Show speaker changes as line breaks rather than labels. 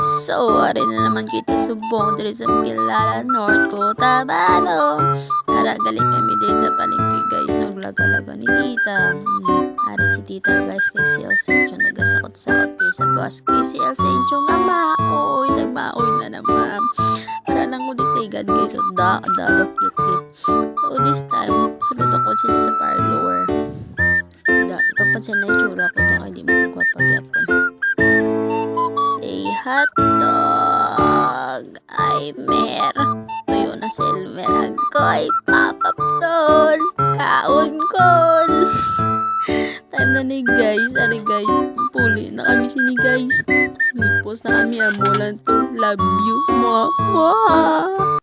So, ari na naman kita subong diri sa Pilala, North Cotabato. Tara, galing kami diri sa palengke guys. Naglaga-laga ni tita. Ari si tita guys kay si Elsencho nagasakot-sakot diri sa gas. Kay si Elsencho nga maoy, nagmaoy na naman. Para lang ko di sa igad guys. So, cute. So, this time, sulod ako sila sa parlor. Ipapansin na yung tsura ko na hindi mo magpapagyapon. Say hotdog ay mer. Tuyo na silver agoy. Papap doon. Kaon kon. Time na ni guys. Ari guys. Puli na kami sini guys. May post na kami. Amulan to. Love you. Mwah. Mwah.